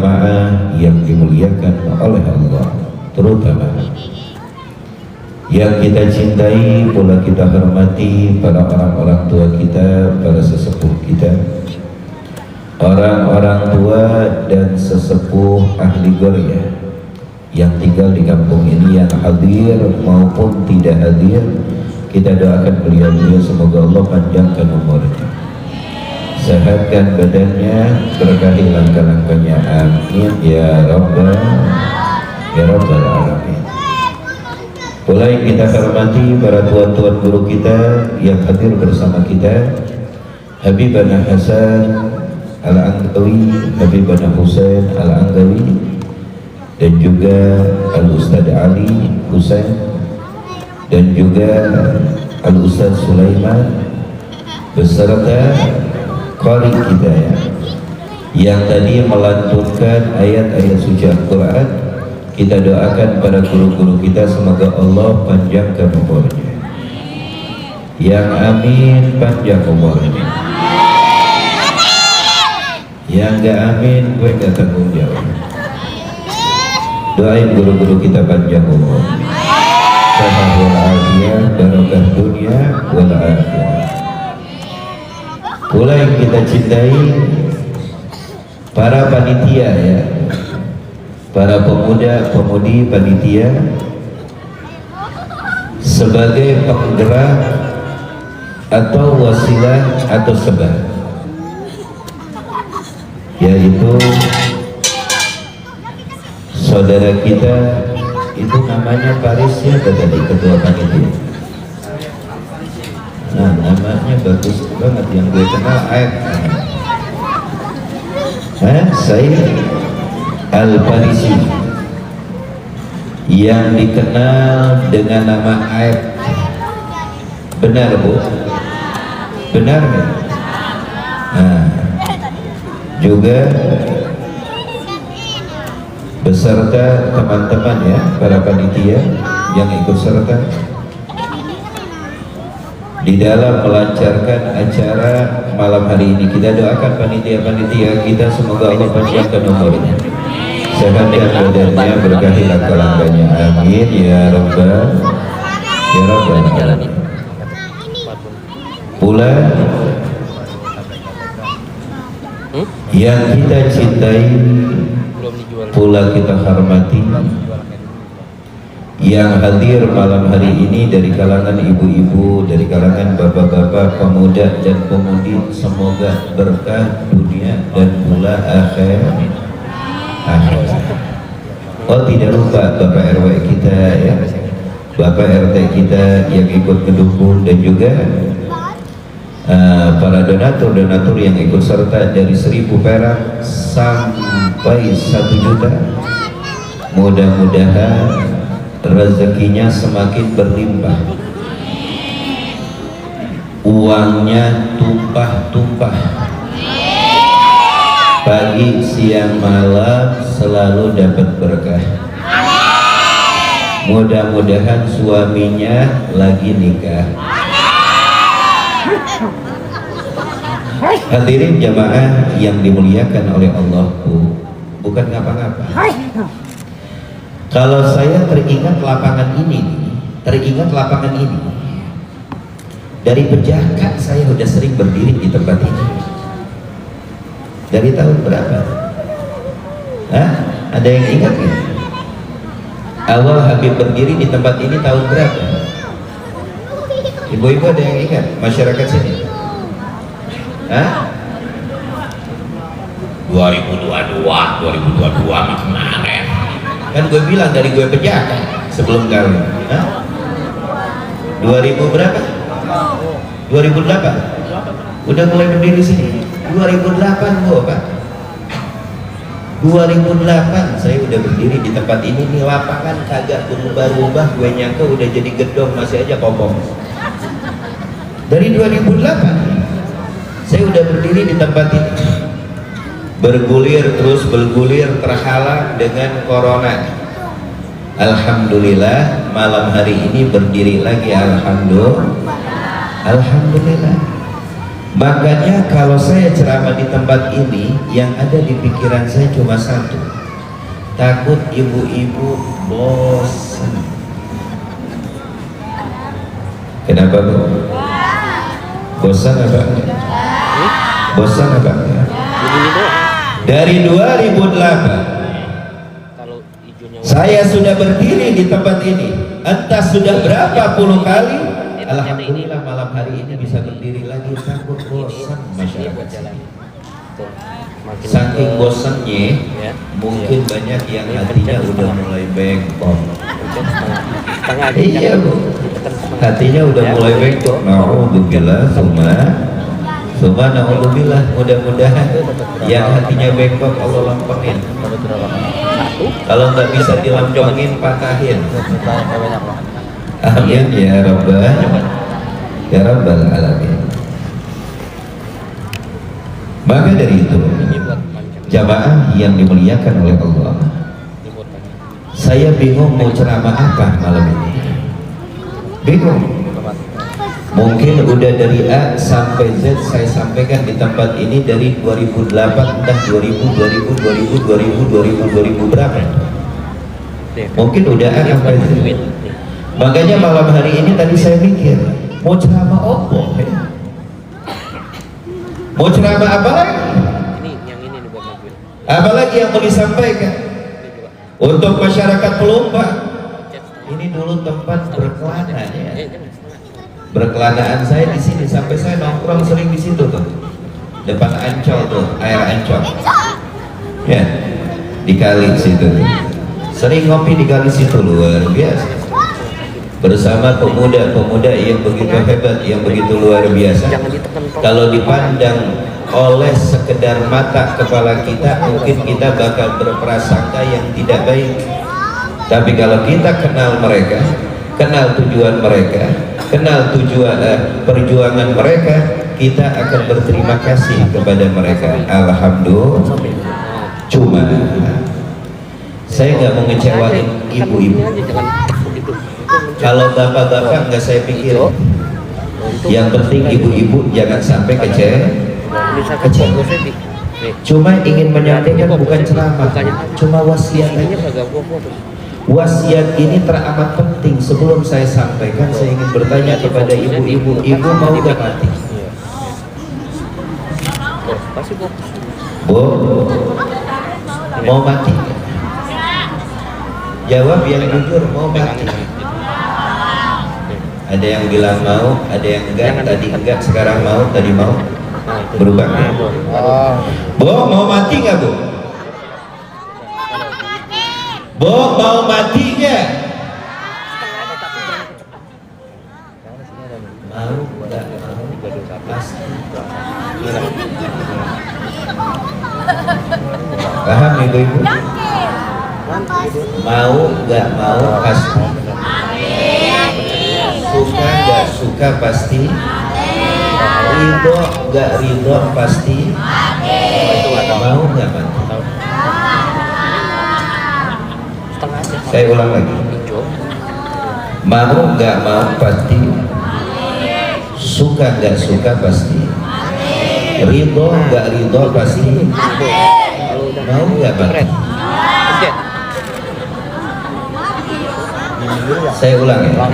jamaah yang dimuliakan oleh Allah, terutama yang kita cintai pula kita hormati para orang-orang tua kita, para sesepuh kita, orang-orang tua dan sesepuh ahli goryah yang tinggal di kampung ini, yang hadir maupun tidak hadir. Kita doakan beliau-beliau semoga Allah panjangkan umurnya, sehatkan badannya, berkahi langkah-langkahnya, amin ya rabbal alamin. Mulai kita hormati para tuan-tuan guru kita yang hadir bersama kita, Habibana Hasan Al-Anggawi, Habibana Husain Al-Anggawi, dan juga Al-Ustaz Ali Husain, dan juga Al-Ustaz Sulaiman, beserta qari kita yang tadi melantunkan ayat-ayat suci Al-Quran. Kita doakan para guru-guru kita semoga Allah panjangkan umurnya, yang amin panjang umurnya, yang gak amin gue gak tanggung jawab. Doain guru-guru kita panjang umur, sehat walafiat, barokah dunia wal akhirah. Pula yang kita cintai para panitia ya, para pemuda-pemudi panitia sebagai penggerak atau wasilah atau sebab, yaitu saudara kita itu namanya Paris ya, tadi ketua panitia. Nah, namanya bagus banget yang gue kenal, saya Al-Parisi, yang dikenal dengan nama Aib. Benar Bu? Benar kan? Nah, juga beserta teman-teman ya, para panitia yang ikut serta di dalam melancarkan acara malam hari ini. Kita doakan panitia-panitia kita semoga Allah panjangkan umurnya, sehatkan badannya, berkahi langkah-langkahnya, amin ya rabbal alamin. Pula yang kita cintai, pula kita hormati, yang hadir malam hari ini dari kalangan ibu-ibu, dari kalangan bapak-bapak, pemuda dan pemudi, semoga berkah dunia dan pula akhirat. Oh, tidak lupa Bapak RW kita ya, Bapak RT kita yang ikut mendukung, dan juga para donatur-donatur yang ikut serta dari 1.000 perak sampai 1 juta. Mudah-mudahan rezekinya semakin berlimpah, uangnya tumpah-tumpah, pagi, siang, malam selalu dapat berkah. Mudah-mudahan suaminya lagi nikah. Hadirin jamaah yang dimuliakan oleh Allah, bukan ngapa-ngapa. Kalau saya teringat lapangan ini, dari pejakat saya udah sering berdiri di tempat ini. Dari tahun berapa? Hah? Ada yang ingat nggak? Awal Habib berdiri di tempat ini tahun berapa? Ibu-ibu ada yang ingat? Masyarakat sini? Hah? 2022 mah kemarin. Kan gue bilang dari gue pejabat sebelum kawin. Hah? 2000 berapa? 2008? Udah mulai berdiri sini 2008 gue Pak. 2008 saya udah berdiri di tempat ini nih. Lapangan kagak berubah-ubah, gue nyangka udah jadi gedung, masih aja kopong. Dari 2008 saya udah berdiri di tempat ini, bergulir terus bergulir, terhalang dengan corona. Alhamdulillah malam hari ini berdiri lagi. Alhamdulillah. Makanya kalau saya ceramah di tempat ini, yang ada di pikiran saya cuma satu, takut ibu-ibu bosan. Kenapa Bu? Bosan apa? Bosan apa? Dari 2008 saya sudah berdiri di tempat ini, entah sudah berapa puluh kali. Alhamdulillah malam hari ini bisa berdiri lagi, takut bosan masyarakat. Saking bosannya, mungkin banyak yang hatinya udah mulai bengkok. Iya Bu, hatinya udah mulai bengkok. Na'udzubillah, summa na'udzubillah. Mudah-mudahan yang hatinya bengkok Allah lampangin. Kalau nggak bisa dilampangin, patahin. Amin ya rabbal alamin. Maka dari itu, jamaah yang dimuliakan oleh Allah, saya bingung mau ceramah apa malam ini. Bingung. Mungkin udah dari A sampai Z saya sampaikan di tempat ini dari 2008, entah 2000 berapa. Mungkin udah A sampai Z. Makanya malam hari ini tadi saya mikir, mau ceramah apa? Mau ceramah apa lagi? Apalagi yang mau disampaikan untuk masyarakat Pelumpang. Ini dulu tempat berkelana ya. Berkelanaan saya di sini, sampai saya nongkrong sering di situ tuh, depan Ancol tuh, air Ancol. Ya, di kali situ tuh. Sering ngopi di kali situ, luar biasa. Bersama pemuda-pemuda yang begitu hebat, yang begitu luar biasa. Kalau dipandang oleh sekedar mata kepala kita, mungkin kita bakal berprasangka yang tidak baik. Tapi kalau kita kenal mereka, kenal tujuan mereka, kenal tujuan perjuangan mereka, kita akan berterima kasih kepada mereka. Alhamdulillah. Cuma saya nggak mau ngecewain ibu-ibu. Kalau bapak-bapak nggak saya pikir. Yang penting ibu-ibu jangan sampai kecewa. Cuma ingin menyampaikan, bukan ceramah, cuma wasiat. Wasiat ini teramat penting. Sebelum saya sampaikan, saya ingin bertanya kepada ibu-ibu, ibu mau gak mati? Bu, mau mati? Jawab yang jujur, mau mati? Ada yang bilang mau, ada yang enggak. Tadi enggak, sekarang mau, tadi mau. Berubah. Bu, mau mati nggak Bu? Bu, mau mati nggak? Mau nggak? Pasti. Paham ibu-ibu? Mau nggak mau pasti. Suka nggak suka pasti. Ridho nggak ridho pasti. Mau nggak mati? Saya ulang lagi. Mau nggak mau pasti. Suka nggak suka pasti. Ridho nggak ridho pasti. Mau nggak mati? Saya ulang ya.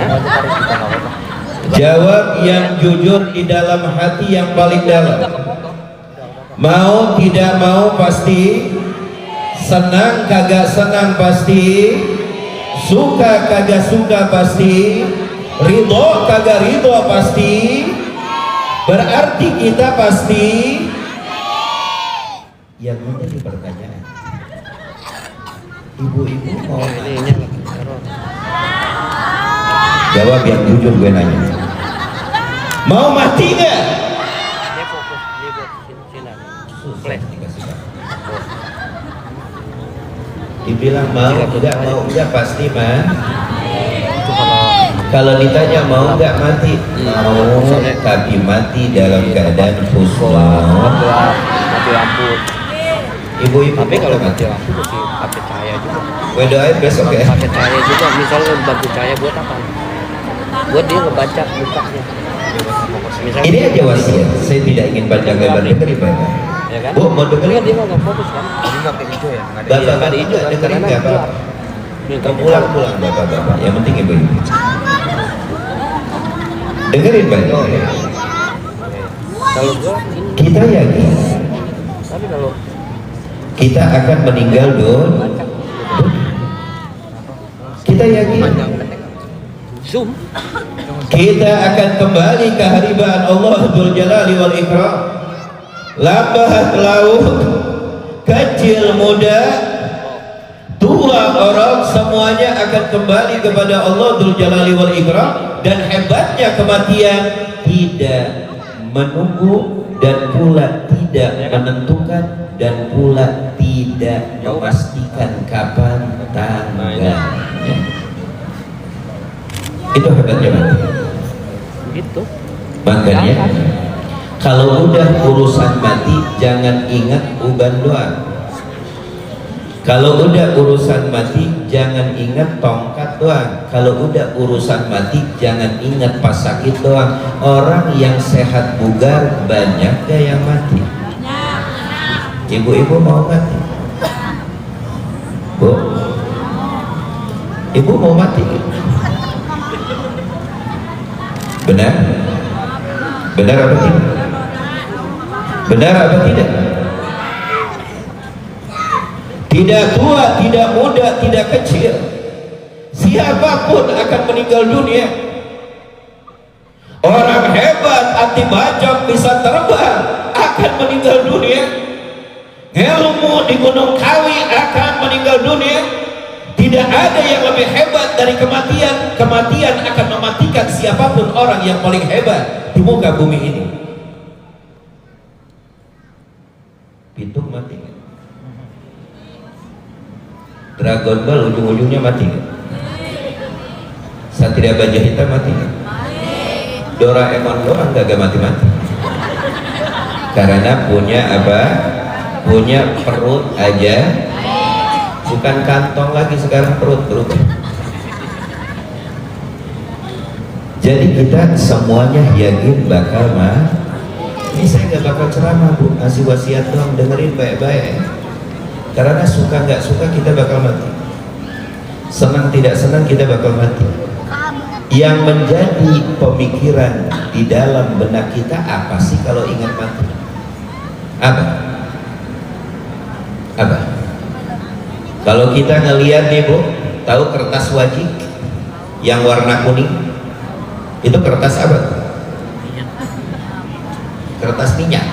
Jawab yang jujur di dalam hati yang paling dalam. Mau tidak mau pasti. Senang kagak senang pasti. Suka kagak suka pasti. Ridho kagak ridho pasti. Berarti kita pasti. Yang menjadi pertanyaan, ibu-ibu mau jawab yang jujur, gue nanya. Mau mati nggak? Dibilang mau enggak pasti mah. Kalau ditanya mau enggak mati, mau, tapi mati dalam keadaan husnul. Mati lampu. Ibu-ibu, tapi kalau mati lampu mesti pakai cahaya juga. Gue doain besok ya. Pakai cahaya juga, misalnya bantu cahaya buat apa? buat dia ngebaca mukanya. Misalnya, Ini aja wasiat. Saya tidak ingin panjang lebar, dengerin Bapak. ya kan? Bu, mau dengerin? Dia nggak fokus kan? Jadi nggak kayak hijau ya? Nggak ada. Bapak Nggak ada hijau kan? dengerin Karena nggak Pak? gelap. Pulang Bapak-Bapak. Yang penting ibu-ibu. Dengerin Bapak. Kalau gua ini, Kita yakin tapi kalau kita akan meninggal baca kita yakin zoom, kita akan kembali ke haribaan Allah Dzul Jalali wal Ikram. Lambat laut, kecil muda, tua orang, semuanya akan kembali kepada Allah Dzul Jalali wal Ikram. Dan hebatnya kematian tidak menunggu dan pula tidak menentukan dan pula tidak memastikan kapan tanggalnya. Itu hebatnya mati. gitu. Makanya kalau udah urusan mati jangan ingat uban doang. Kalau udah urusan mati jangan ingat tongkat doang. Kalau udah urusan mati jangan ingat pas sakit doang. Orang yang sehat bugar banyak gak yang mati? Ibu-ibu mau mati? Bu? Ibu mau mati? Benar? Benar apa tidak? Benar apa tidak? Tidak tua, tidak muda, tidak kecil, siapapun akan meninggal dunia. Orang hebat, anti bacok, bisa terbang, akan meninggal dunia. Ilmu di Gunung Kawi akan meninggal dunia. Tidak ada yang lebih hebat dari kematian. Kematian akan mematikan siapapun orang yang paling hebat di muka bumi ini. Pitung mati kan? Dragon Ball ujung-ujungnya mati kan? Satria Baja Hitam mati kan? Doraemon doang gak mati-mati. Karena punya apa? Punya perut aja, bukan kantong lagi, sekarang perut berubah. Jadi kita semuanya yakin bakal mati. Ini saya gak bakal ceramah Bu, ngasih wasiat doang, dengerin baik-baik. Karena suka nggak suka kita bakal mati, senang tidak senang kita bakal mati. Yang menjadi pemikiran di dalam benak kita apa sih kalau ingat mati? Apa? Apa? Kalau kita ngelihat nih Bu, tahu kertas wajib yang warna kuning? Itu kertas apa? Kertas minyak.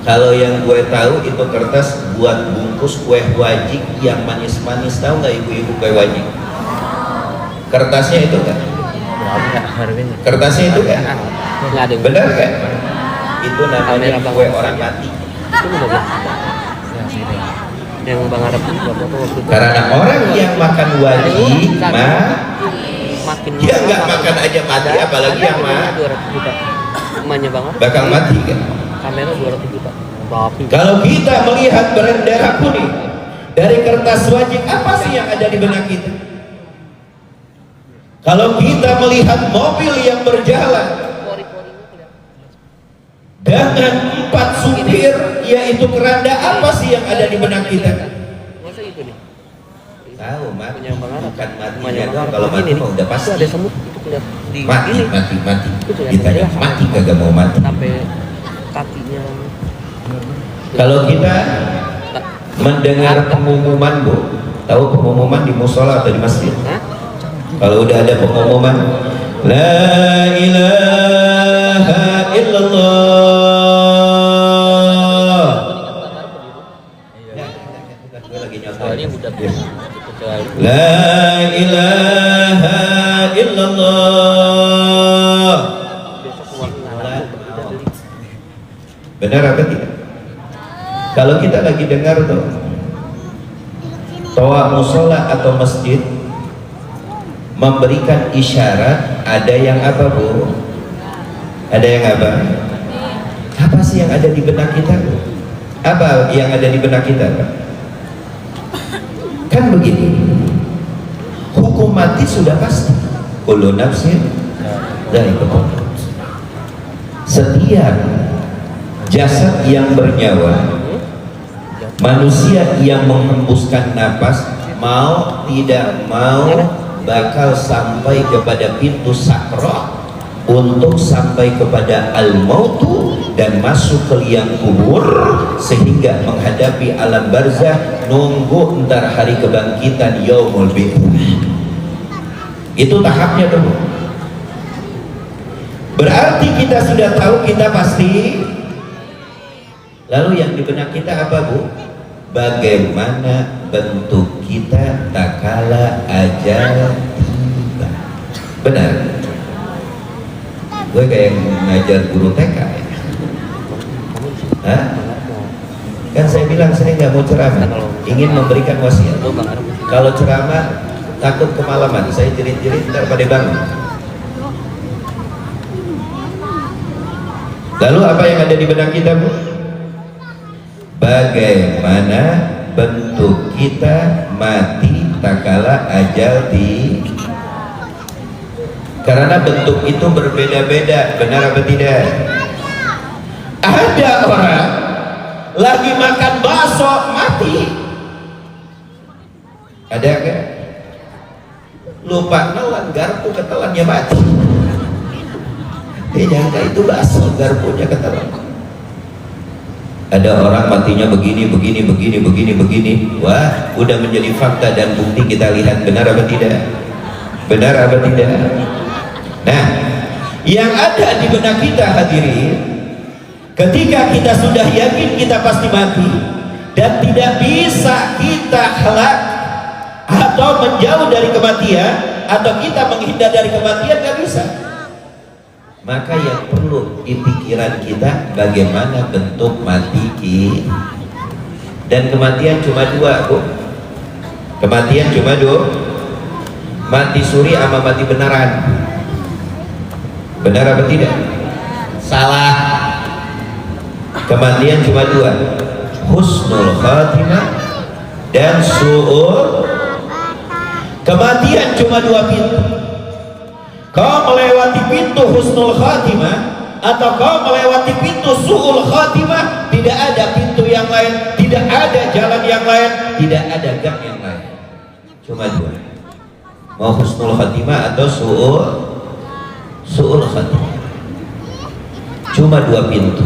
Kalau yang gue tahu itu kertas buat bungkus kue wajik yang manis-manis. Tahu nggak ibu-ibu kue wajik? Kertasnya itu kan? Kertasnya itu kan? Benar kan? Itu namanya kue orang mati. Yang Bang Arab itu waktu itu. Karena orang yang makan wajik dia nggak makan aja mati, apalagi yang Emaknya Bang Arab bakal mati kan? Kamera 200 juta. Tapi kalau kita melihat bendera kuning dari kertas wajib, apa sih yang ada di benak kita? Kalau kita melihat mobil yang berjalan dengan 4 supir, yaitu keranda, apa sih yang ada di benak kita? masa itu nih. Tahu mati, Punya Bang Arab. bukan mati. Emaknya Bang Arab. Kalau mati Ini mah udah pasti. Itu ada semut itu kelihatan di Mati, ini. mati. Itu ya, Ditanya jelas. mati kagak mau mati. Sampai kakinya. Kalau kita mendengar pengumuman Bu, tahu pengumuman di musola atau di masjid? Hah? Kalau udah ada pengumuman La ilaha illallah. Gue lagi Soalnya nyontohin. budak La ilaha illallah. besok keluar ngalah. Benar apa tidak? Kalau kita lagi dengar tuh toa musola atau masjid memberikan isyarat, ada yang apa Bu? Ada yang apa? Apa sih yang ada di benak kita Bu? Apa yang ada di benak kita Pak? Kan begini, hukum mati sudah pasti. kullu nafsin dha'iqatul maut. Setiap jasad yang bernyawa, manusia yang menghembuskan napas, mau tidak mau bakal sampai kepada pintu sakrat untuk sampai kepada al-mautu dan masuk ke liang kubur, sehingga menghadapi alam barzah, nunggu ntar hari kebangkitan yaumul bid'ah. Itu tahapnya tuh. Berarti kita sudah tahu kita pasti. Lalu yang di benak kita apa, Bu? Bagaimana bentuk kita tak kala ajal tiba. Benar? Gue kayak ngajar guru TK ya. Hah? Kan saya bilang saya nggak mau ceramah, ingin memberikan wasiat. Kalau ceramah takut kemalaman, saya jerit-jerit ntar pada bangun. Lalu apa yang ada di benak kita, Bu? Bagaimana bentuk kita mati tak kala ajal tiba. Karena bentuk itu berbeda-beda, benar apa tidak? Ada orang lagi makan bakso mati. Ada kan? Lupa nelan, garpu ketelannya mati. Dia nyangka itu bakso, garpunya ketelan. Ada orang matinya begini. Wah, udah menjadi fakta dan bukti, kita lihat benar apa tidak? Benar apa tidak? Nah, yang ada di benak kita hadirin, ketika kita sudah yakin kita pasti mati dan tidak bisa kita halak atau menjauh dari kematian, atau kita menghindar dari kematian, gak bisa. Maka yang perlu di pikiran kita, bagaimana bentuk mati kita. Dan kematian cuma dua, Bu. Kematian cuma dua. Mati suri sama mati beneran. Benar apa tidak? Salah. Kematian cuma dua, husnul khatimah dan su'ul. Kematian cuma dua pintu. Kau melewati pintu husnul khatimah atau kau melewati pintu su'ul khatimah, tidak ada pintu yang lain, tidak ada jalan yang lain, tidak ada gang yang lain. Cuma dua. Mau husnul khatimah atau su'ul khatimah. Cuma dua pintu.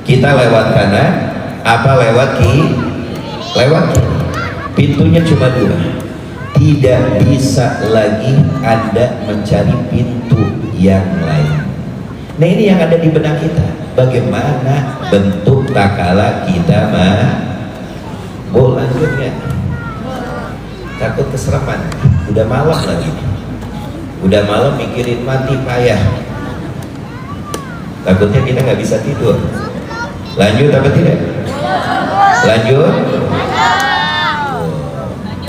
Kita lewat kanan apa lewat kiri? Lewat kiri. Pintunya cuma dua. Tidak bisa lagi Anda mencari pintu yang lain. Nah, ini yang ada di benak kita. Bagaimana bentuk tak kala kita mau lanjutnya? Takut kesereman. Udah malam lagi. Udah malam mikirin mati payah. Takutnya kita nggak bisa tidur. Lanjut apa tidak? Lanjut.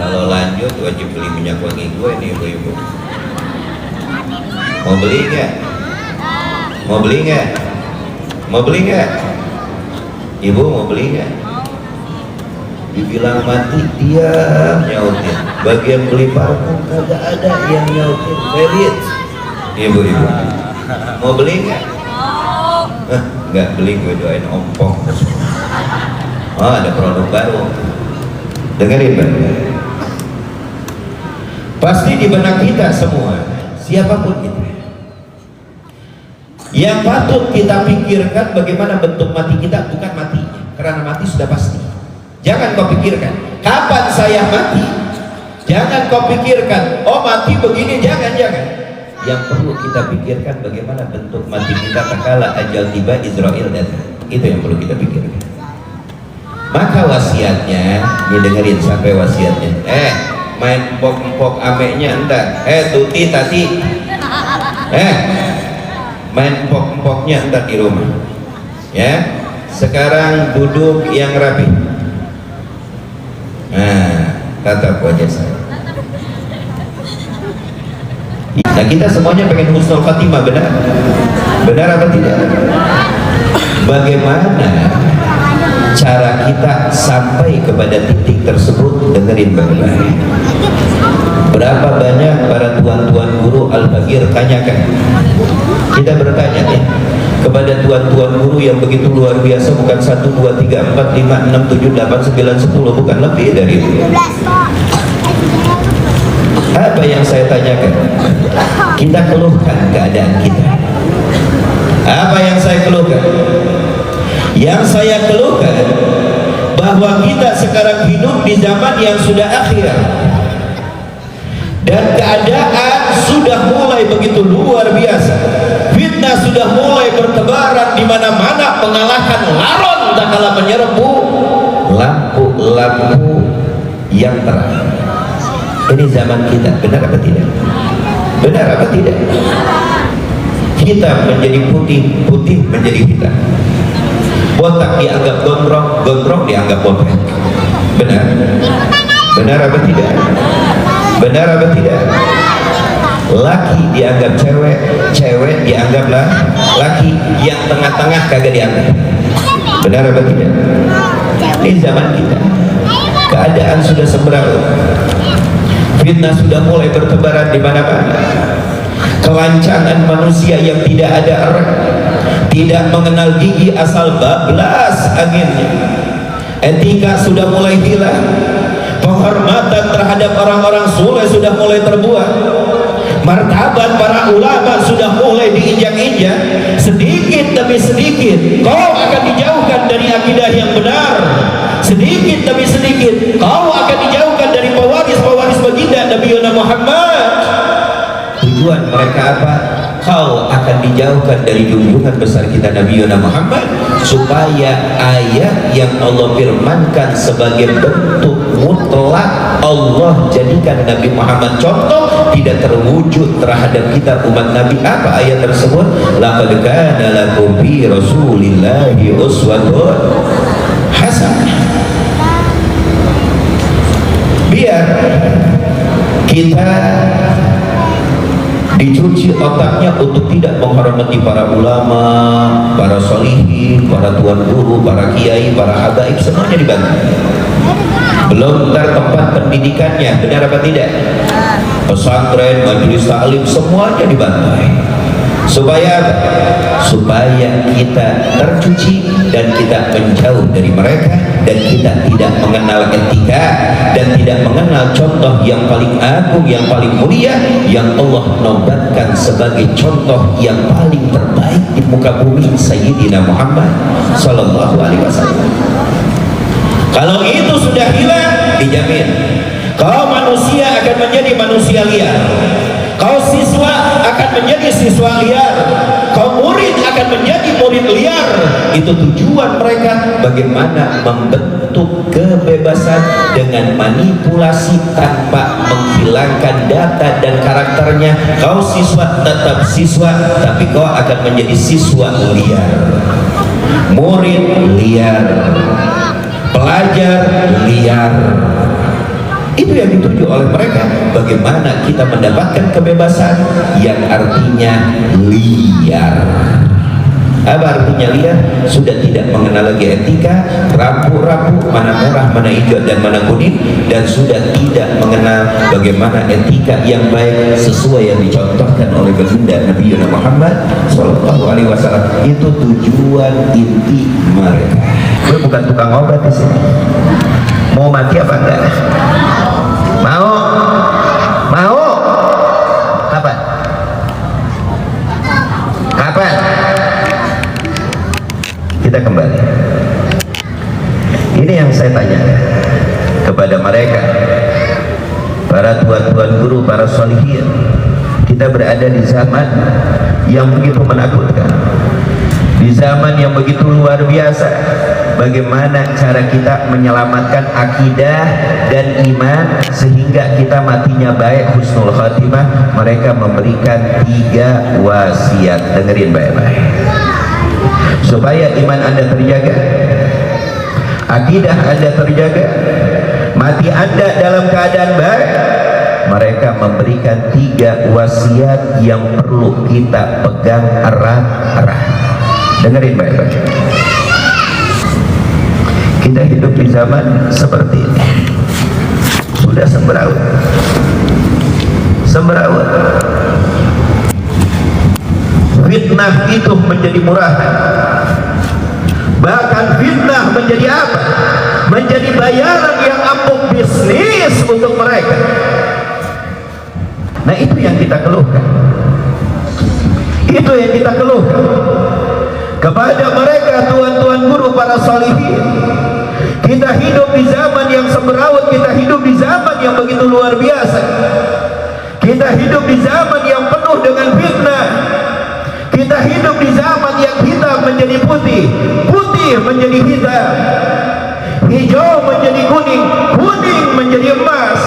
Kalau lanjut wajib beli minyak wangi gue nih, ibu-ibu. Mau beli nggak? Mau beli nggak? Mau beli nggak? Ibu mau beli nggak? Dibilang mati dia nyautin. Bagian beli parfum kagak ada yang nyautin. Ferit. Ibu-ibu mau beli nggak? Nggak beli, gue doain ompong. Oh, ada produk baru. Dengerin Bang. Pasti di benak kita semua, siapapun kita, yang patut kita pikirkan bagaimana bentuk mati kita, bukan matinya, karena mati sudah pasti. Jangan kau pikirkan kapan saya mati. Jangan kau pikirkan oh mati begini, jangan. Yang perlu kita pikirkan bagaimana bentuk mati kita tatkala ajal tiba, Israel datang. Itu yang perlu kita pikirkan. Maka wasiatnya, ini dengerin sampai wasiatnya. Main empok-empok ameknya entar. Tuti tati. Main empok-empoknya entar di rumah. Ya. Sekarang duduk yang rapi. Nah, tatap wajah saya. Nah, kita semuanya pengen husnul khatimah, benar? Benar apa tidak? Bagaimana cara kita sampai kepada titik tersebut? Dengerin baik-baik. Berapa banyak para tuan-tuan guru Al-Bagir tanyakan. Kita bertanya nih kepada tuan-tuan guru yang begitu luar biasa, bukan 1, 2, 3, 4, 5, 6, 7, 8, 9, 10, bukan lebih dari itu. Apa yang saya tanyakan? Kita keluhkan keadaan kita. Apa yang saya keluhkan? Yang saya keluhkan bahwa kita sekarang hidup di zaman yang sudah akhir, dan keadaan sudah mulai begitu luar biasa. Fitnah sudah mulai bertebaran di mana-mana, mengalahkan laron tak kalah menyerbu lampu-lampu yang terang. Ini zaman kita, benar apa tidak? Benar apa tidak? Hitam menjadi putih, putih menjadi hitam. Botak dianggap gondrong, gondrong dianggap botak. Benar? Benar apa tidak? Benar apa tidak? Laki dianggap cewek, cewek dianggaplah laki, yang tengah-tengah kagak dianggap. Benar apa tidak? Ini zaman kita. Keadaan sudah sembraut. Fitnah sudah mulai bertebaran di mana-mana. Kelancangan manusia yang tidak ada arah, tidak mengenal gigi asal bablas anginnya. Etika sudah mulai hilang. Penghormatan terhadap orang-orang soleh sudah mulai terbuat. Martabat para ulama sudah mulai diinjak-injak. Sedikit demi sedikit kau akan dijauhkan dari akidah yang benar. Sedikit demi sedikit kau akan dijauhkan dari pewaris-pewaris baginda Nabi Muhammad. Tujuan mereka apa? Kau akan dijauhkan dari junjungan besar kita Nabi Muhammad, supaya ayat yang Allah firmankan sebagai bentuk mutlak Allah jadikan Nabi Muhammad contoh, tidak terwujud terhadap kita umat Nabi. Apa ayat tersebut? Laqad kana lakum fi Rasulillahi uswatun hasanah. Biar kita dicuci otaknya untuk tidak menghormati para ulama, para solihin, para tuan guru, para kiai, para habaib, semuanya dibantu. Belum ntar tempat pendidikannya, benar apa tidak? Pesantren, majelis taklim, semuanya dibantu. Supaya supaya kita tercuci dan kita menjauh dari mereka, dan kita tidak mengenal etika dan tidak mengenal contoh yang paling agung, yang paling mulia, yang Allah nobatkan sebagai contoh yang paling terbaik di muka bumi, Sayyidina Muhammad Sallallahu Alaihi Wasallam. Kalau itu sudah hilang, dijamin kau manusia akan menjadi manusia liar, kau siswa akan menjadi siswa liar, kau murid akan menjadi murid liar. Itu tujuan mereka, bagaimana membentuk kebebasan dengan manipulasi tanpa menghilangkan data dan karakternya. Kau siswa tetap siswa, tapi kau akan menjadi siswa liar, murid liar, pelajar liar. Itu yang dituju oleh mereka. Bagaimana kita mendapatkan kebebasan yang artinya liar. Apa artinya liar? Sudah tidak mengenal lagi etika, rapuh-rapuh, mana merah, mana hijau, dan mana kuning, dan sudah tidak mengenal bagaimana etika yang baik sesuai yang dicontohkan oleh baginda Nabi Muhammad Sallallahu Alaihi Wasallam. Itu tujuan inti mereka. Gue bukan tukang obat di sini. Mau mati apa enggak? Mau? Mau? Kapan? Kapan? Kita kembali. Ini yang saya tanya kepada mereka, para tuan-tuan guru, para sholihin. Kita berada di zaman yang begitu menakutkan, di zaman yang begitu luar biasa. Bagaimana cara kita menyelamatkan akidah dan iman sehingga kita matinya baik, husnul khatimah? Mereka memberikan 3 wasiat. Dengerin baik-baik. Supaya iman Anda terjaga, akidah Anda terjaga, mati Anda dalam keadaan baik, mereka memberikan 3 wasiat yang perlu kita pegang erat-erat. Dengerin baik-baik. Kita hidup di zaman seperti ini, sudah sembraut. semberawut. Fitnah itu menjadi murahan. Bahkan fitnah menjadi apa? Menjadi bayaran yang ampuh bisnis untuk mereka. Nah, itu yang kita keluhkan. Itu yang kita keluhkan kepada mereka, tuan-tuan guru, para salihin. Kita hidup di zaman yang semberawut, kita hidup di zaman yang begitu luar biasa. Kita hidup di zaman yang penuh dengan fitnah. Kita hidup di zaman yang hitam menjadi putih, putih menjadi hitam, hijau menjadi kuning, kuning menjadi emas.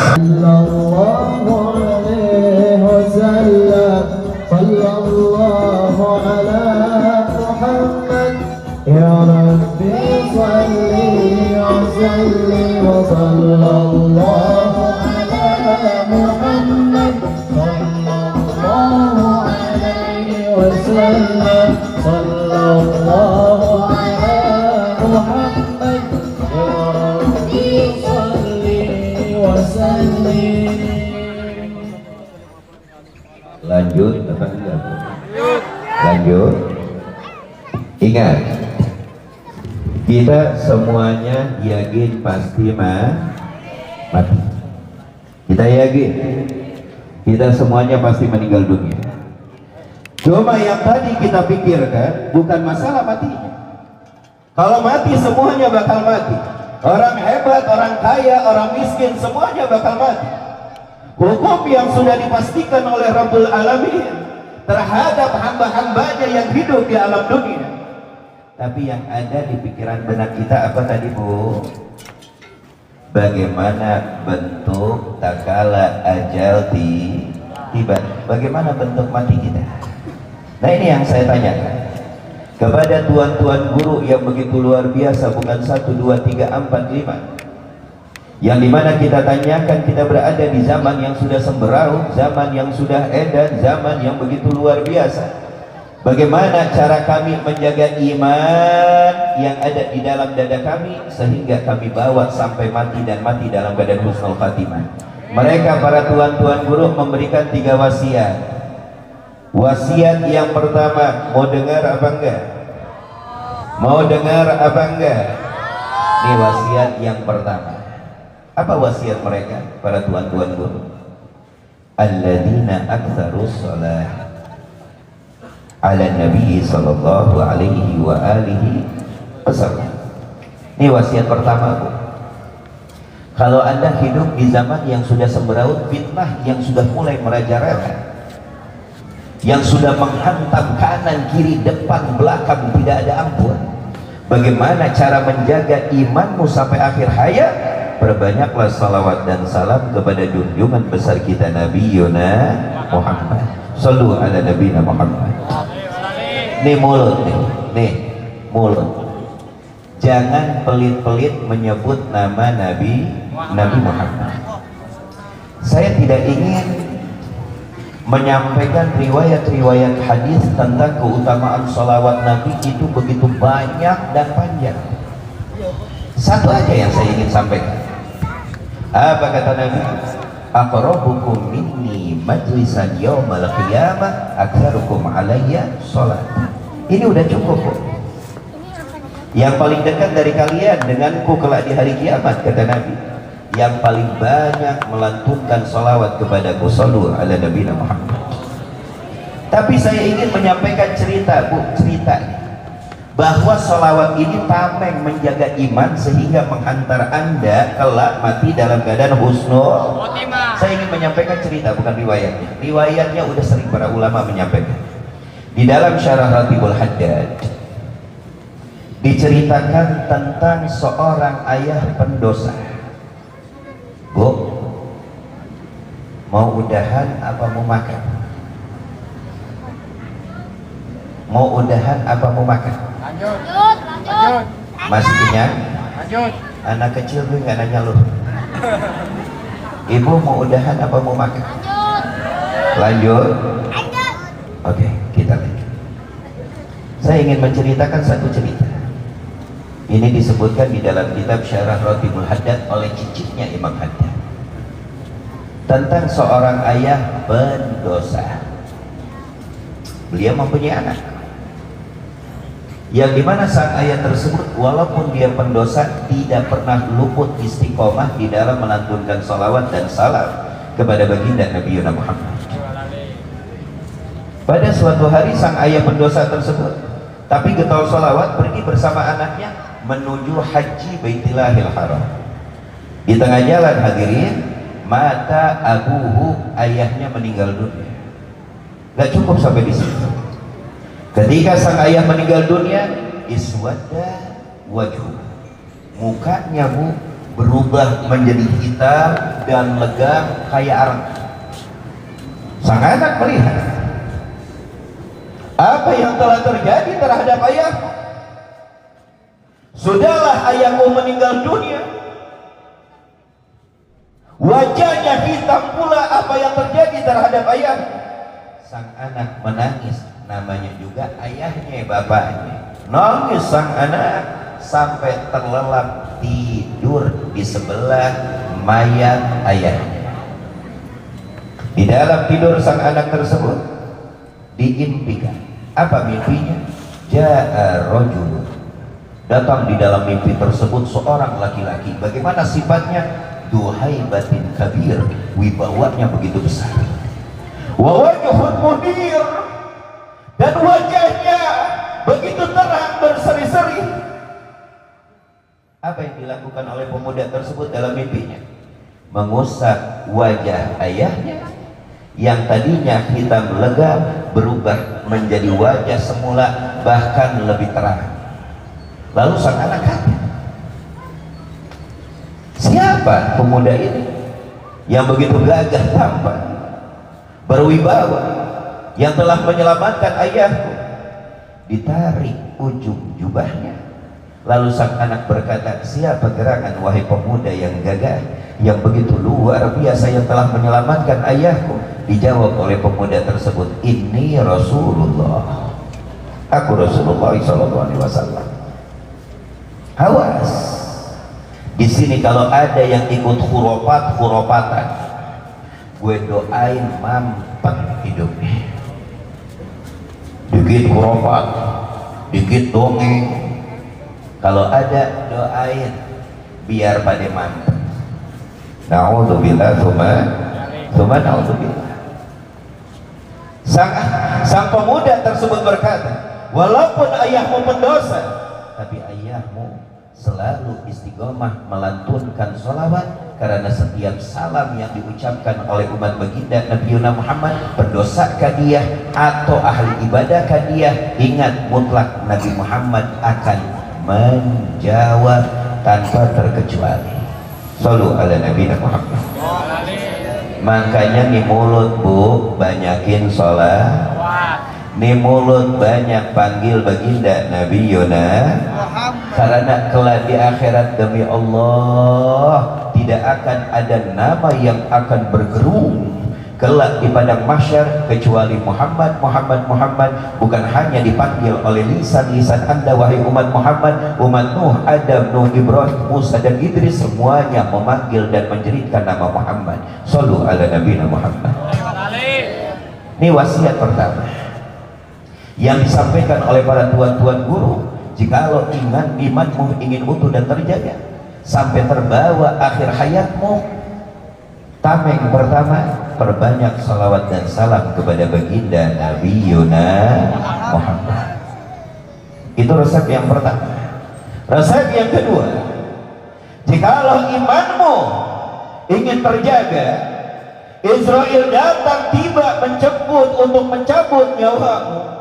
Sallallahu ala Muhammad ya Rabbi salli wa sallim wa sallallahu ala Muhammad sallallahu alaihi wasallam sallallahu ala Muhammad ya Rabbi salli wa sallim. Lanjut apa enggak? Lanjut. Ingat, kita semuanya yakin pasti mati. Kita yakin kita semuanya pasti meninggal dunia. Cuma yang tadi kita pikirkan bukan masalah matinya. Kalau mati semuanya bakal mati. Orang hebat, orang kaya, orang miskin, semuanya bakal mati. Hukum yang sudah dipastikan oleh Rabbul Alamin terhadap hamba-hambanya yang hidup di alam dunia. Tapi yang ada di pikiran benak kita apa tadi, Bu? Bagaimana bentuk takala ajal tiba? Bagaimana bentuk mati kita? Nah, ini yang saya tanyakan kepada tuan-tuan guru yang begitu luar biasa, bukan 1, 2, 3, 4, 5. Yang dimana kita tanyakan, kita berada di zaman yang sudah semberau, zaman yang sudah edan, zaman yang begitu luar biasa. Bagaimana cara kami menjaga iman yang ada di dalam dada kami sehingga kami bawa sampai mati dan mati dalam keadaan husnul khatimah. Mereka para tuan-tuan guru memberikan 3 wasiat. Wasiat yang pertama, mau dengar apa enggak? Mau dengar apa enggak? Ini wasiat yang pertama. Apa wasiat mereka para tuan-tuan guru? Alladzina aktsarus shalah ala nabi sallallahu alaihi wa alihi wasallam. Ini wasiat pertama, Bu. Kalau Anda hidup di zaman yang sudah semberawut fitnah, yang sudah mulai merajalela, yang sudah menghantam kanan, kiri, depan, belakang, tidak ada ampun, bagaimana cara menjaga imanmu sampai akhir hayat? Perbanyaklah salawat dan salam kepada junjungan besar kita Nabi Yuna Muhammad. Sallu ala Nabi Muhammad. Nih mulut nih mulut. Jangan pelit-pelit menyebut nama Nabi Muhammad. Saya tidak ingin menyampaikan riwayat-riwayat hadis tentang keutamaan salawat Nabi itu begitu banyak dan panjang. Satu aja yang saya ingin sampaikan. Apa kata Nabi? Aqrabukum minni majlisan yaumal qiyamah aktsarukum alayya shalat. Ini udah cukup, Bu. Yang paling dekat dari kalian denganku kelak di hari kiamat, kata Nabi, yang paling banyak melantunkan salawat kepadaku. Sallu ala Nabi Muhammad. Tapi saya ingin menyampaikan cerita, Bu, cerita bahwa salawat ini tameng menjaga iman sehingga menghantar Anda kelak mati dalam keadaan husnul khotimah. Saya ingin menyampaikan cerita, bukan riwayatnya. Riwayatnya udah sering para ulama menyampaikan. Di dalam Syarah Ratibul Haddad diceritakan tentang seorang ayah pendosa. Bu, mau udahan apa mau makan? Mau udahan apa mau makan? Lanjut. Masih kenyang? Lanjut. Anak kecil gue nggak nanya lu. Ibu mau udahan apa mau makan? Lanjut. Oke, kita lanjut. Saya ingin menceritakan satu cerita. Ini disebutkan di dalam kitab Syarah Ratibul Haddad oleh cicitnya Imam Haddad. tentang seorang ayah pendosa. Beliau mempunyai anak yang dimana sang ayah tersebut walaupun dia pendosa tidak pernah luput istiqomah di dalam melantunkan salawat dan salam kepada baginda Nabi Muhammad. Pada suatu hari sang ayah pendosa tersebut tapi getol salawat pergi bersama anaknya menuju haji Baitillahil Haram. Di tengah jalan hadirin, mata abuhu, ayahnya meninggal dunia. Gak cukup sampai di situ. Ketika sang ayah meninggal dunia, iswadda wajhu, mukanya berubah menjadi hitam dan legam kayak arang. Sang anak melihat apa yang telah terjadi terhadap ayah. Sudahlah ayahmu meninggal dunia, wajahnya hitam pula, apa yang terjadi terhadap ayah. Sang anak menangis, namanya juga ayahnya, bapaknya. Nangis sang anak sampai terlelap tidur di sebelah mayat ayahnya. Di dalam tidur sang anak tersebut diimpikan. Apa mimpinya? Ja'a rajul, datang di dalam mimpi tersebut seorang laki-laki. Bagaimana sifatnya? Duhaibatin kabir, wibawanya begitu besar. Wa wajhun munir, dan wajahnya begitu terang berseri-seri. Apa yang dilakukan oleh pemuda tersebut dalam mimpinya? Mengusap wajah ayahnya yang tadinya hitam legam berubah menjadi wajah semula, bahkan lebih terang. Lalu sang anak kaget, siapa pemuda ini yang begitu gagah tampan, berwibawa, yang telah menyelamatkan ayahku? Ditarik ujung jubahnya. Lalu sang anak berkata, siapa gerangan wahai pemuda yang gagah, yang begitu luar biasa, yang telah menyelamatkan ayahku? Dijawab oleh pemuda tersebut, ini Rasulullah, aku Rasulullah SAW. Awas, di sini kalau ada yang ikut khurafatan, gue doain mampet hidupnya. Dikit khurafat, dikit dongeng, kalau ada doain biar pada mampet. Na'udzubillah, tsumma na'udzubillah. Sang pemuda tersebut berkata, walaupun ayahmu pendosa, tapi ayahmu selalu istiqomah melantunkan sholawat, karena setiap salam yang diucapkan oleh umat baginda Nabi Muhammad, berdosakah dia atau ahli ibadahkah dia, ingat mutlak Nabi Muhammad akan menjawab tanpa terkecuali. Sallu ala Nabi Muhammad. Makanya nih mulut bu, banyakin sholat. Nih mulut banyak panggil baginda Nabi karena kelak di akhirat demi Allah tidak akan ada nama yang akan bergerung kelak di padang mahsyar kecuali Muhammad, Muhammad, Muhammad. Bukan hanya dipanggil oleh lisan-lisan anda wahai umat Muhammad, umat Nuh, Adam, Nuh, Ibrahim, Musa dan Idris, semuanya memanggil dan menjeritkan nama Muhammad. Sallu ala Nabi Muhammad. Ini wasiat pertama yang disampaikan oleh para tuan-tuan guru. Jikalau imanmu ingin utuh dan terjaga sampai terbawa akhir hayatmu, tameng pertama, perbanyak salawat dan salam kepada baginda Nabi Muhammad. Itu resep yang pertama. Resep yang kedua, jikalau imanmu ingin terjaga, Israel datang tiba menjemput untuk mencabut nyawamu,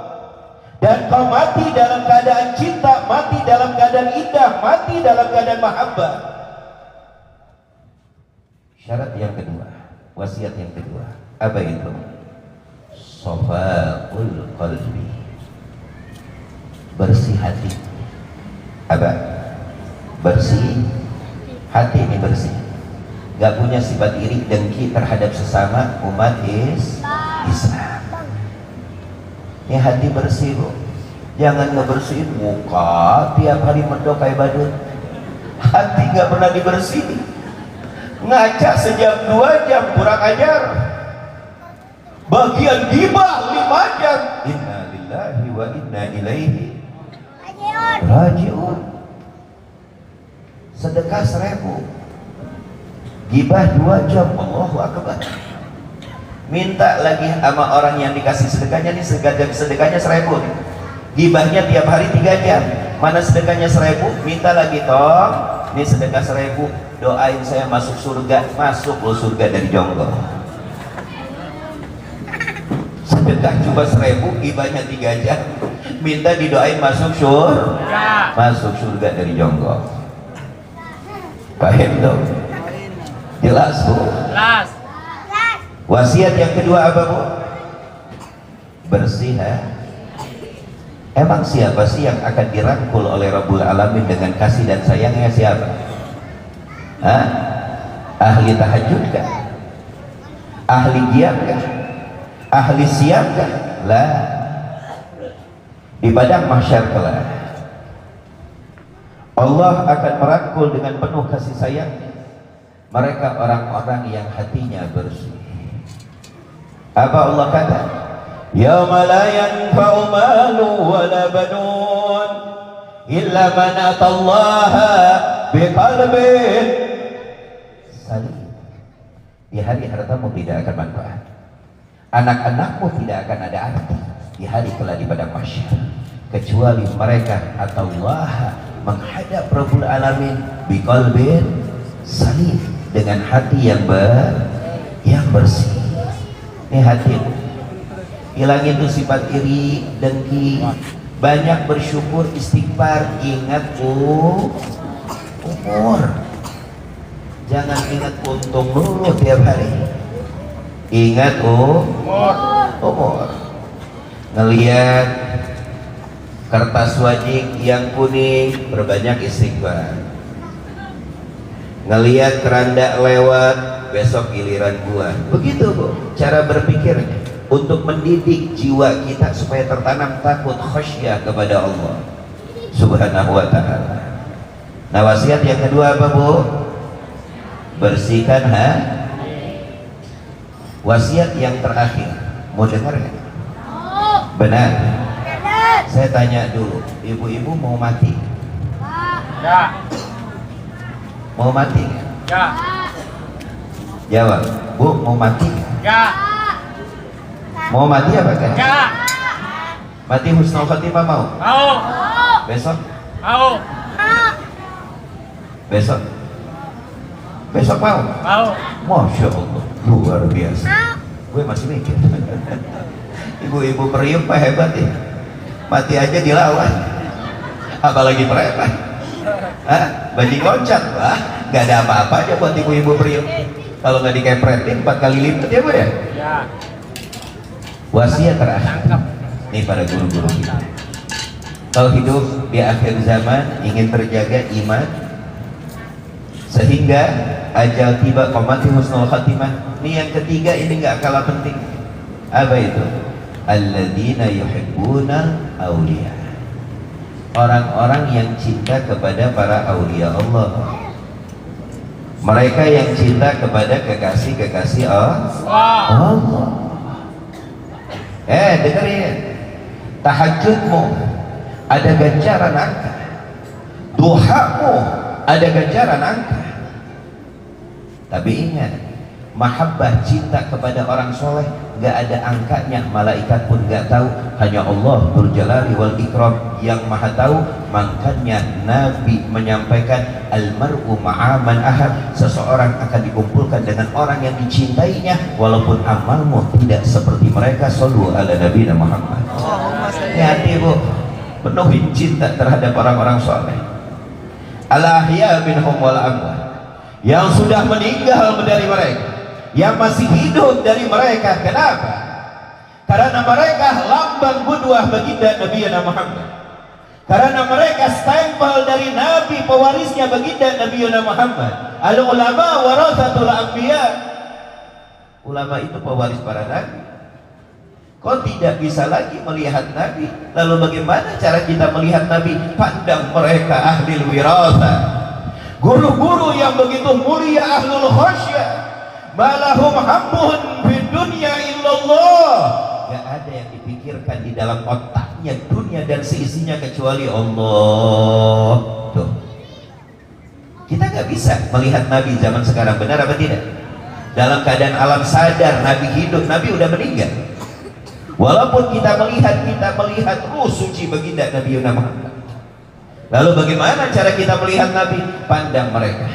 dan kau mati dalam keadaan cinta, mati dalam keadaan indah, mati dalam keadaan mahabbah. Syarat yang kedua, wasiat yang kedua, apa itu? Shafa'ul qalbi, bersih hati. Apa? Bersih hati, ini bersih, gak punya sifat iri dengki terhadap sesama umat Islam. Ini hati bersih bu, jangan ngebersihin muka tiap hari mendok kayak badut. Hati gak pernah dibersihin, ngaca sejam 2 jam kurang ajar, bagian gibah 5 jam. Inna lillahi wa inna ilaihi raji'un. Sedekah 1000, gibah 2 jam, Allahu Akbar. Minta lagi sama orang yang dikasih sedekahnya nih, sedekahnya 1000 nih, gibahnya tiap hari 3 jam. Mana sedekahnya 1000, minta lagi, tong ini sedekah 1000, doain saya masuk surga. Masuk lo surga dari jonggol. Sedekah cuma 1000, gibahnya 3 jam, minta didoain masuk surga. Masuk surga dari jonggol. Paham dong? Jelas bu? Jelas. Wasiat yang kedua apa bu? Bersih. Emang siapa sih yang akan dirangkul oleh Rabbul Alamin dengan kasih dan sayangnya? Siapa? Hah? Ahli tahajud kah? Ahli qiyam kah? Ahli siam kah? Lah. Di padang mahsyar kelak Allah akan merangkul dengan penuh kasih sayangnya mereka orang-orang yang hatinya bersih. Apa Allah kata? Yauma la yanfa'u malun wala banun illa man atallaha biqalbin salim. Di hari hartamu tidak akan manfaat, anak-anakmu tidak akan ada arti di hari kelak di padang mahsyar, kecuali mereka atallaha menghadap Rabbul Alamin biqalbin salim, dengan hati yang bersih. Ini hati, hilangin tuh sifat iri, dengki, banyak bersyukur, istighfar. Ingat umur, jangan ingat untung dulu tiap hari. Ingat umur. Ngelihat kertas wajib yang kuning, berbanyak istighfar. Ngelihat keranda lewat, besok giliran gua. Begitu bu cara berpikirnya, untuk mendidik jiwa kita supaya tertanam takut khasyah kepada Allah Subhanahu wa ta'ala. Nah wasiat yang kedua apa bu? Bersihkan wasiat yang terakhir, mau dengar nggak? Benar. Saya tanya dulu, ibu-ibu mau mati? Ya. Mau mati? Ya. Jawab, bu mau mati? Ya. Mau mati apa kan? Ya. Mati husnul khotimah mau? Mau. Besok? Mau. Besok? Besok mau? Mau. Masya Allah, luar biasa. Gue masih mikir. Ibu-ibu periuk pak hebat ya. Mati aja dilawan, apalagi preman. Bajing loncat, wah, gak ada apa-apanya buat ibu-ibu periuk. Kalau nggak dikepretin 4 kali lipat ya bu ya. Wasiat terakhir nih para guru-guru kita, kalau hidup di akhir zaman ingin terjaga iman sehingga ajal tiba qomati husnul khatimah. Ini yang ketiga, ini nggak kalah penting. Apa itu? Alladzina yuhibbuna awliya, orang-orang yang cinta kepada para awliya Allah, mereka yang cinta kepada kekasih-kekasih Allah. Dengerin, tahajudmu ada ganjaran angka, duhamu ada ganjaran angka. Tapi ingat, mahabbah cinta kepada orang soleh gak ada angkanya, malaikat pun gak tahu, hanya Allah Dzul Jalali wal Ikram yang maha tahu. Makanya Nabi menyampaikan almar'u ma'aman ahad, seseorang akan dikumpulkan dengan orang yang dicintainya walaupun amalmu tidak seperti mereka. Shallu ala Nabi Muhammad. Hati bu, penuhi cinta terhadap orang-orang soleh. Al-ahya minhum wal amwat, yang sudah meninggal dari mereka, yang masih hidup dari mereka. Kenapa? Karena mereka lambang qudwah baginda Nabi Muhammad, karena mereka stempel dari Nabi, pewarisnya baginda Nabi Muhammad. Al ulama warathatul anbiya, ulama itu pewaris para nabi. Kau tidak bisa lagi melihat Nabi, lalu bagaimana cara kita melihat Nabi? Pandang mereka ahli wirasah, guru-guru yang begitu mulia, ahlul khasyah, malahum hammun fid dunya illallah. Gak ada yang dipikirkan di dalam otaknya dunia dan seisinya kecuali Allah. Tuh, kita nggak bisa melihat Nabi zaman sekarang, benar apa tidak? Dalam keadaan alam sadar, Nabi hidup, Nabi udah meninggal. Walaupun kita melihat ruh suci baginda Nabi Muhammad. Lalu bagaimana cara kita melihat Nabi? Pandang mereka,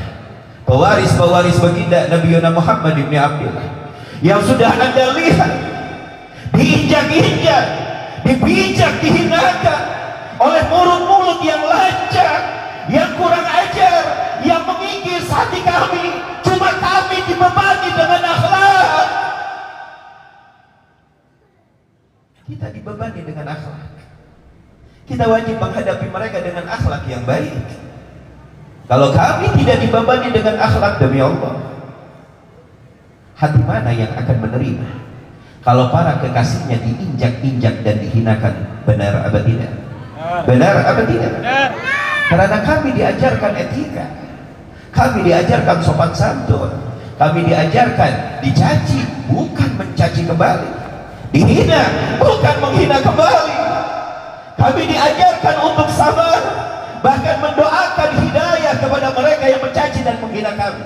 pewaris-pewaris baginda Nabi Muhammad ibn Abdullah, yang sudah Anda lihat diinjak-injak, dipijak, dihinakan oleh mulut-mulut yang lancang, yang kurang ajar, yang mengikis hati kami. Cuma kami dibebani dengan akhlak. Kita dibebani dengan akhlak. Kita wajib menghadapi mereka dengan akhlak yang baik. Kalau kami tidak dibebani dengan akhlak, demi Allah, hati mana yang akan menerima kalau para kekasihnya diinjak-injak dan dihinakan? Benar apa tidak? Benar apa tidak? Karena kami diajarkan etika, kami diajarkan sopan santun, kami diajarkan dicaci bukan mencaci kembali, dihina bukan menghina kembali. Kami diajarkan untuk sabar, bahkan mendoakan hidayah kepada mereka yang mencaci dan menghina kami.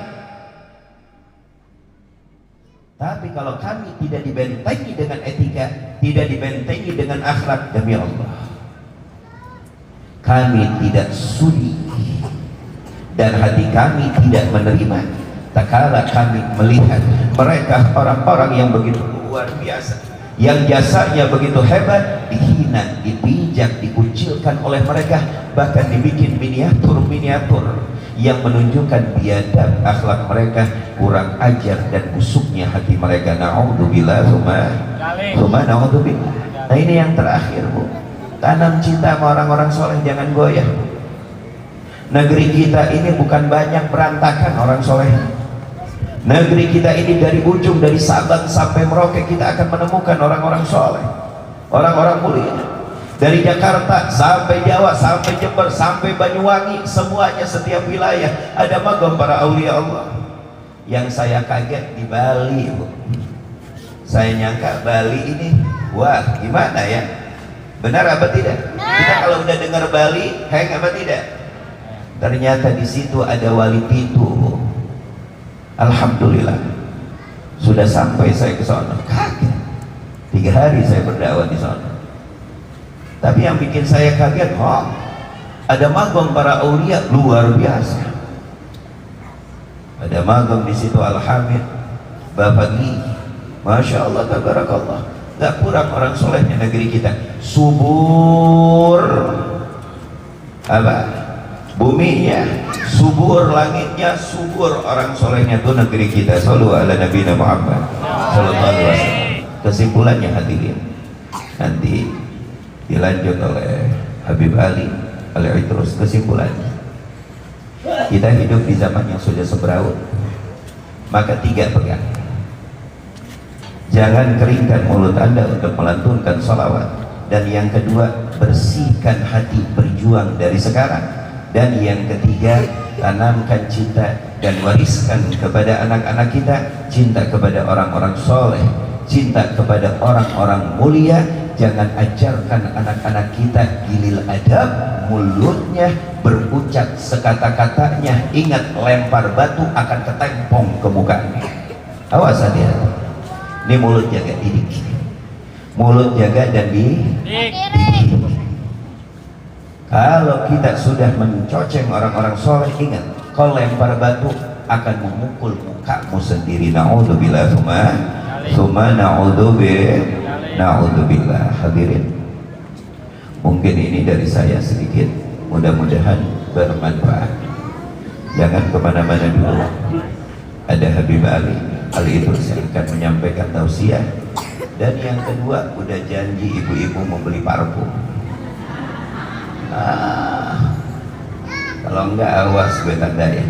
Tapi kalau kami tidak dibentengi dengan etika, tidak dibentengi dengan akhlak, demi Allah, kami tidak sudi dan hati kami tidak menerima. Tak kala kami melihat mereka orang-orang yang begitu luar biasa, yang jasanya begitu hebat, dihina, dipijak, dikucilkan oleh mereka, bahkan dibikin miniatur-miniatur yang menunjukkan biadab akhlak mereka, kurang ajar dan busuknya hati mereka. Na'udzubillah, summa na'udzubillah. Nah, ini yang terakhir, Bu. Tanam cinta sama orang-orang soleh, jangan goyah. Negeri kita ini bukan banyak berantakan orang soleh. Negeri kita ini dari ujung, dari Sabang sampai Merauke, kita akan menemukan orang-orang soleh, orang-orang mulia. Dari Jakarta sampai Jawa, sampai Jember, sampai Banyuwangi, semuanya setiap wilayah ada magam para aulia Allah. Yang saya kaget di Bali, Bu. Saya nyangka Bali ini, wah gimana ya? Benar apa tidak? Kita kalau udah dengar Bali, heng apa tidak? Ternyata di situ ada wali pitu, Bu. Alhamdulillah, sudah sampai saya ke sana. Kaget. 3 hari saya berdakwah di sana. Tapi yang bikin saya kaget, ada magam para aulia luar biasa. Ada magam di situ Al-Hamid, Bapak Gi, Masya Allah, tabarakallah. Gak kurang orang solehnya negeri kita. Subur apa? Buminya subur, langitnya subur, orang solehnya tuh negeri kita. Sallu ala Nabi Muhammad sallallahu alaihi wasallam. Kesimpulannya hadirin, nanti dilanjut oleh Habib Ali Al-Idrus. Kesimpulannya, kita hidup di zaman yang sudah sembraut, maka 3 pegang. Jangan keringkan mulut Anda untuk melantunkan salawat. Dan yang kedua, bersihkan hati, berjuang dari sekarang. Dan yang ketiga, tanamkan cinta dan wariskan kepada anak-anak kita cinta kepada orang-orang soleh, cinta kepada orang-orang mulia. Jangan ajarkan anak-anak kita gilil adab, mulutnya berucap sekata-katanya. Ingat, lempar batu akan ketempong ke mukanya. Awas hati-hati. Ini mulut jaga, didik. Mulut jaga dan didik. Kalau kita sudah mencoceng orang-orang soleh, ingat, kalau lempar batu akan memukul mukamu sendiri. Na'udzubillah, summa na'udzubillah. Hadirin, mungkin ini dari saya sedikit, mudah-mudahan bermanfaat. Jangan kemana-mana dulu, ada Habib Ali Al-Idrus yang akan menyampaikan tausiah. Dan yang kedua, udah janji ibu-ibu membeli parfum. Kalau enggak, awas gue tandain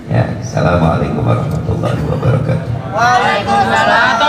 ya. Assalamualaikum warahmatullahi wabarakatuh. Waalaikumsalam.